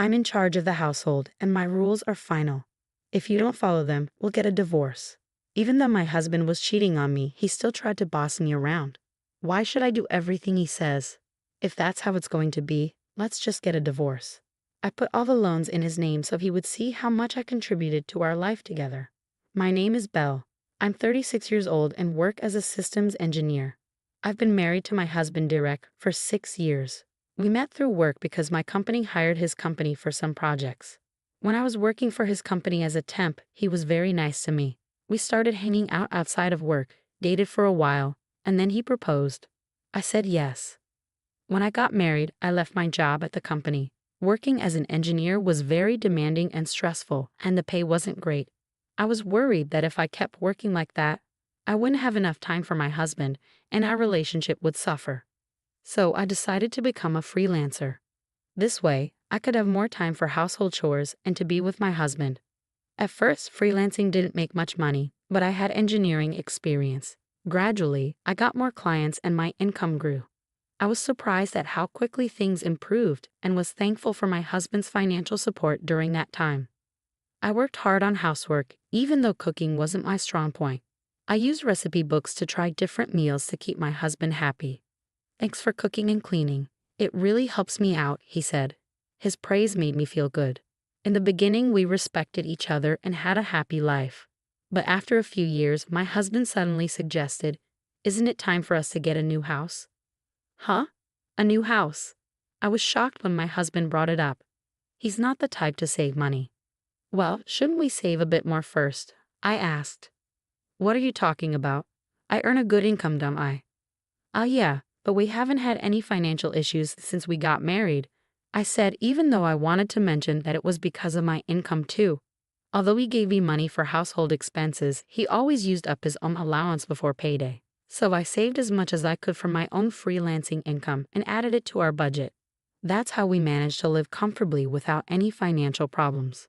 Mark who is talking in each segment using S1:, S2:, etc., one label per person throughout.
S1: I'm in charge of the household, and my rules are final. If you don't follow them, we'll get a divorce. Even though my husband was cheating on me, he still tried to boss me around. Why should I do everything he says? If that's how it's going to be, let's just get a divorce. I put all the loans in his name so he would see how much I contributed to our life together. My name is Belle. I'm 36 years old and work as a systems engineer. I've been married to my husband Derek for 6 years. We met through work because my company hired his company for some projects. When I was working for his company as a temp, he was very nice to me. We started hanging out outside of work, dated for a while, and then he proposed. I said yes. When I got married, I left my job at the company. Working as an engineer was very demanding and stressful, and the pay wasn't great. I was worried that if I kept working like that, I wouldn't have enough time for my husband, and our relationship would suffer. So I decided to become a freelancer. This way, I could have more time for household chores and to be with my husband. At first, freelancing didn't make much money, but I had engineering experience. Gradually, I got more clients and my income grew. I was surprised at how quickly things improved and was thankful for my husband's financial support during that time. I worked hard on housework, even though cooking wasn't my strong point. I used recipe books to try different meals to keep my husband happy. "Thanks for cooking and cleaning. It really helps me out," he said. His praise made me feel good. In the beginning, we respected each other and had a happy life. But after a few years, my husband suddenly suggested, "Isn't it time for us to get a new house?" Huh? A new house? I was shocked when my husband brought it up. He's not the type to save money. "Well, shouldn't we save a bit more first?" I asked. "What are you talking about? I earn a good income, don't I?" Yeah, but we haven't had any financial issues since we got married," I said, even though I wanted to mention that it was because of my income too. Although he gave me money for household expenses, he always used up his own allowance before payday. So I saved as much as I could from my own freelancing income and added it to our budget. That's how we managed to live comfortably without any financial problems.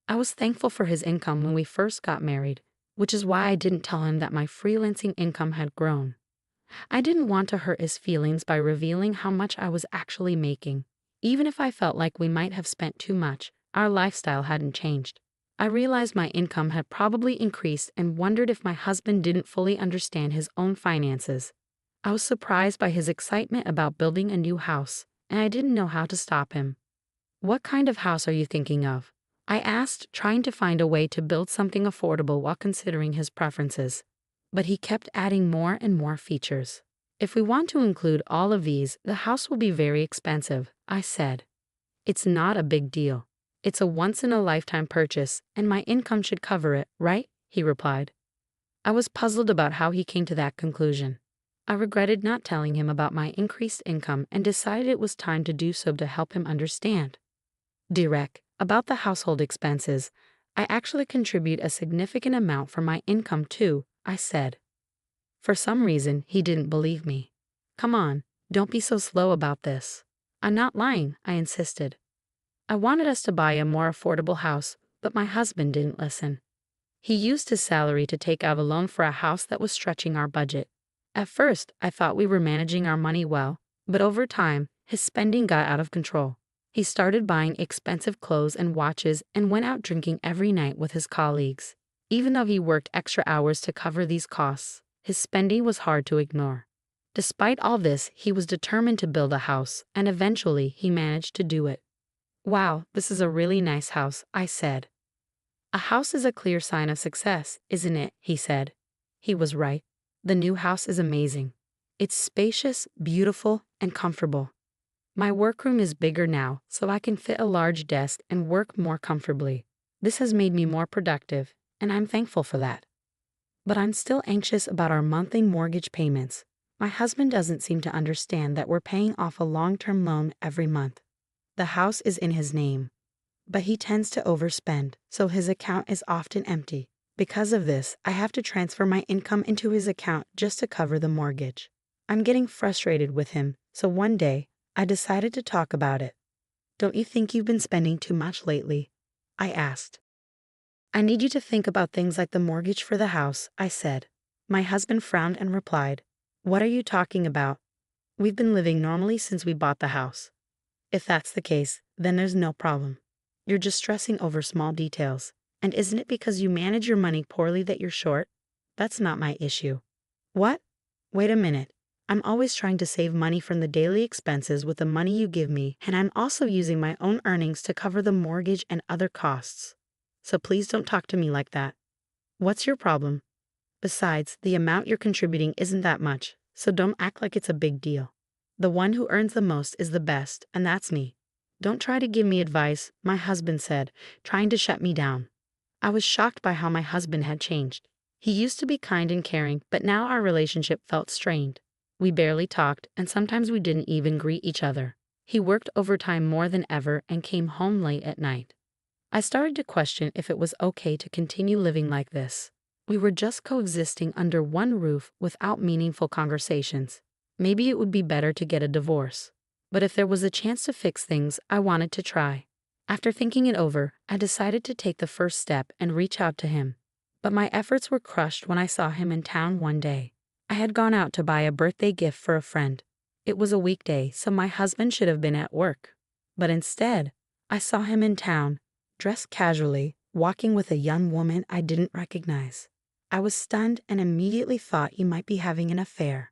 S1: I was thankful for his income when we first got married, which is why I didn't tell him that my freelancing income had grown. I didn't want to hurt his feelings by revealing how much I was actually making. Even if I felt like we might have spent too much, our lifestyle hadn't changed. I realized my income had probably increased and wondered if my husband didn't fully understand his own finances. I was surprised by his excitement about building a new house, and I didn't know how to stop him. "What kind of house are you thinking of?" I asked, trying to find a way to build something affordable while considering his preferences. But he kept adding more and more features. "If we want to include all of these, the house will be very expensive," I said. "It's not a big deal. It's a once-in-a-lifetime purchase, and my income should cover it, right?" he replied. I was puzzled about how he came to that conclusion. I regretted not telling him about my increased income and decided it was time to do so to help him understand. "Direct, about the household expenses, I actually contribute a significant amount from my income too," I said. For some reason, he didn't believe me. "Come on, don't be so slow about this." "I'm not lying," I insisted. I wanted us to buy a more affordable house, but my husband didn't listen. He used his salary to take out a loan for a house that was stretching our budget. At first, I thought we were managing our money well, but over time, his spending got out of control. He started buying expensive clothes and watches and went out drinking every night with his colleagues. Even though he worked extra hours to cover these costs, his spending was hard to ignore. Despite all this, he was determined to build a house, and eventually he managed to do it. "Wow, this is a really nice house," I said. "A house is a clear sign of success, isn't it?" he said. He was right. The new house is amazing. It's spacious, beautiful, and comfortable. My workroom is bigger now, so I can fit a large desk and work more comfortably. This has made me more productive, and I'm thankful for that. But I'm still anxious about our monthly mortgage payments. My husband doesn't seem to understand that we're paying off a long-term loan every month. The house is in his name, but he tends to overspend, so his account is often empty. Because of this, I have to transfer my income into his account just to cover the mortgage. I'm getting frustrated with him, so one day, I decided to talk about it. "Don't you think you've been spending too much lately?" I asked. "I need you to think about things like the mortgage for the house," I said. My husband frowned and replied, "What are you talking about? We've been living normally since we bought the house." If that's the case, then there's no problem. You're just stressing over small details. And isn't it because you manage your money poorly that you're short? That's not my issue. What? Wait a minute. I'm always trying to save money from the daily expenses with the money you give me, and I'm also using my own earnings to cover the mortgage and other costs. So please don't talk to me like that. What's your problem? Besides, the amount you're contributing isn't that much, so don't act like it's a big deal. The one who earns the most is the best, and that's me. Don't try to give me advice, my husband said, trying to shut me down. I was shocked by how my husband had changed. He used to be kind and caring, but now our relationship felt strained. We barely talked, and sometimes we didn't even greet each other. He worked overtime more than ever and came home late at night. I started to question if it was okay to continue living like this. We were just coexisting under one roof without meaningful conversations. Maybe it would be better to get a divorce. But if there was a chance to fix things, I wanted to try. After thinking it over, I decided to take the first step and reach out to him. But my efforts were crushed when I saw him in town one day. I had gone out to buy a birthday gift for a friend. It was a weekday, so my husband should have been at work. But instead, I saw him in town, dressed casually, walking with a young woman I didn't recognize. I was stunned and immediately thought he might be having an affair.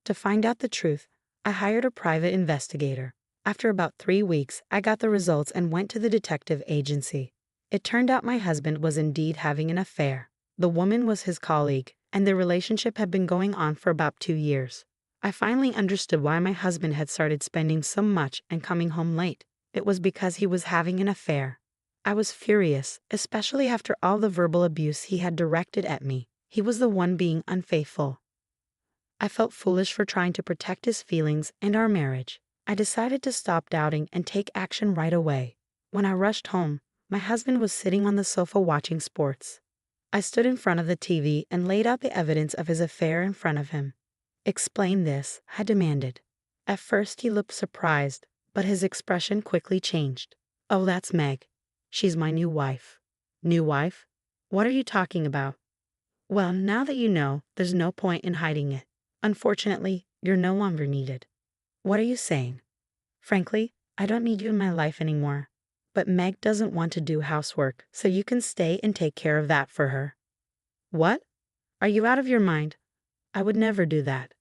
S1: To find out the truth, I hired a private investigator. After about 3 weeks, I got the results and went to the detective agency. It turned out my husband was indeed having an affair. The woman was his colleague, and their relationship had been going on for about 2 years. I finally understood why my husband had started spending so much and coming home late. It was because he was having an affair. I was furious, especially after all the verbal abuse he had directed at me. He was the one being unfaithful. I felt foolish for trying to protect his feelings and our marriage. I decided to stop doubting and take action right away. When I rushed home, my husband was sitting on the sofa watching sports. I stood in front of the TV and laid out the evidence of his affair in front of him. "Explain this," I demanded. At first he looked surprised, but his expression quickly changed. "Oh, that's Meg. She's my new wife." "New wife? What are you talking about?" "Well, now that you know, there's no point in hiding it. Unfortunately, you're no longer needed." "What are you saying?" "Frankly, I don't need you in my life anymore. But Meg doesn't want to do housework, so you can stay and take care of that for her." "What? Are you out of your mind? I would never do that."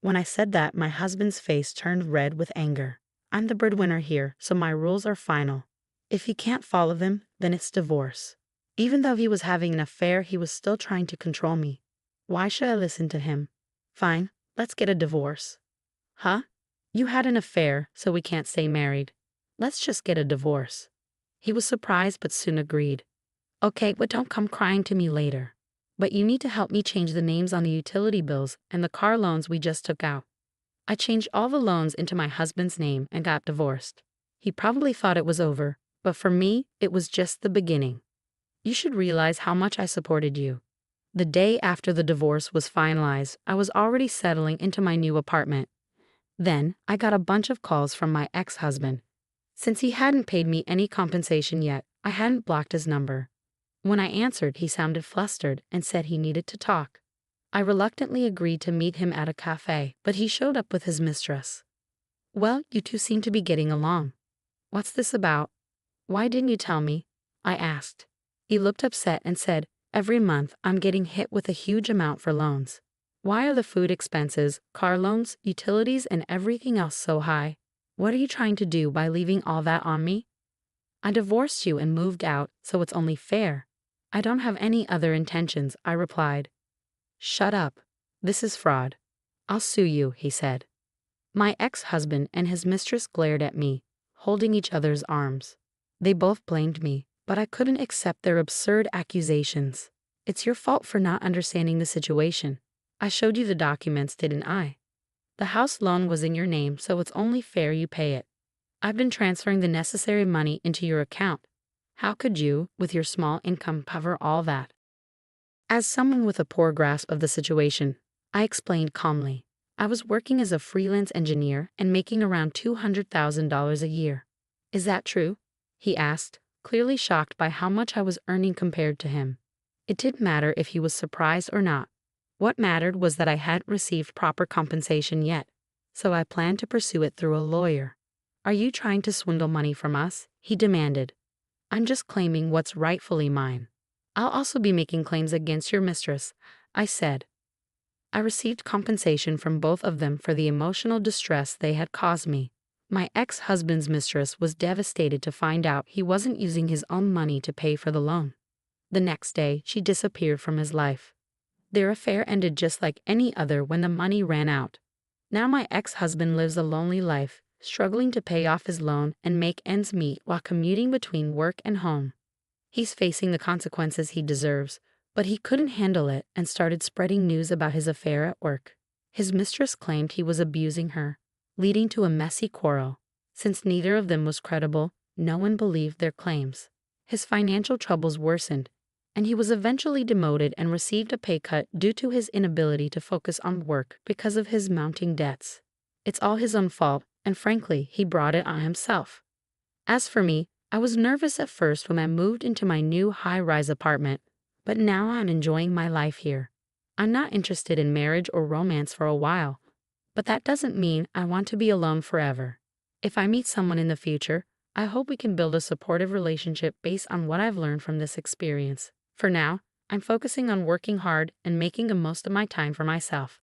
S1: When I said that, my husband's face turned red with anger. "I'm the breadwinner here, so my rules are final. If he can't follow them, then it's divorce." Even though he was having an affair, he was still trying to control me. Why should I listen to him? "Fine, let's get a divorce." "Huh? You had an affair, so we can't stay married. Let's just get a divorce." He was surprised but soon agreed. "Okay, but don't come crying to me later. But you need to help me change the names on the utility bills and the car loans we just took out." I changed all the loans into my husband's name and got divorced. He probably thought it was over, but for me, it was just the beginning. You should realize how much I supported you. The day after the divorce was finalized, I was already settling into my new apartment. Then, I got a bunch of calls from my ex-husband. Since he hadn't paid me any compensation yet, I hadn't blocked his number. When I answered, he sounded flustered and said he needed to talk. I reluctantly agreed to meet him at a cafe, but he showed up with his mistress. "Well, you two seem to be getting along. What's this about? Why didn't you tell me?" I asked. He looked upset and said, "Every month I'm getting hit with a huge amount for loans. Why are the food expenses, car loans, utilities, and everything else so high? What are you trying to do by leaving all that on me?" "I divorced you and moved out, so it's only fair." "I don't have any other intentions," I replied. "Shut up. This is fraud. I'll sue you," he said. My ex-husband and his mistress glared at me, holding each other's arms. They both blamed me, but I couldn't accept their absurd accusations. "It's your fault for not understanding the situation. I showed you the documents, didn't I? The house loan was in your name, so it's only fair you pay it. I've been transferring the necessary money into your account. How could you, with your small income, cover all that?" As someone with a poor grasp of the situation, I explained calmly. I was working as a freelance engineer and making around $200,000 a year. "Is that true?" he asked, clearly shocked by how much I was earning compared to him. It didn't matter if he was surprised or not. What mattered was that I hadn't received proper compensation yet, so I planned to pursue it through a lawyer. Are you trying to swindle money from us? He demanded. I'm just claiming what's rightfully mine. I'll also be making claims against your mistress, I said. I received compensation from both of them for the emotional distress they had caused me. My ex-husband's mistress was devastated to find out he wasn't using his own money to pay for the loan. The next day, she disappeared from his life. Their affair ended just like any other when the money ran out. Now my ex-husband lives a lonely life, struggling to pay off his loan and make ends meet while commuting between work and home. He's facing the consequences he deserves, but he couldn't handle it and started spreading news about his affair at work. His mistress claimed he was abusing her, leading to a messy quarrel. Since neither of them was credible, no one believed their claims. His financial troubles worsened, and he was eventually demoted and received a pay cut due to his inability to focus on work because of his mounting debts. It's all his own fault, and frankly, he brought it on himself. As for me, I was nervous at first when I moved into my new high-rise apartment, but now I'm enjoying my life here. I'm not interested in marriage or romance for a while, but that doesn't mean I want to be alone forever. If I meet someone in the future, I hope we can build a supportive relationship based on what I've learned from this experience. For now, I'm focusing on working hard and making the most of my time for myself.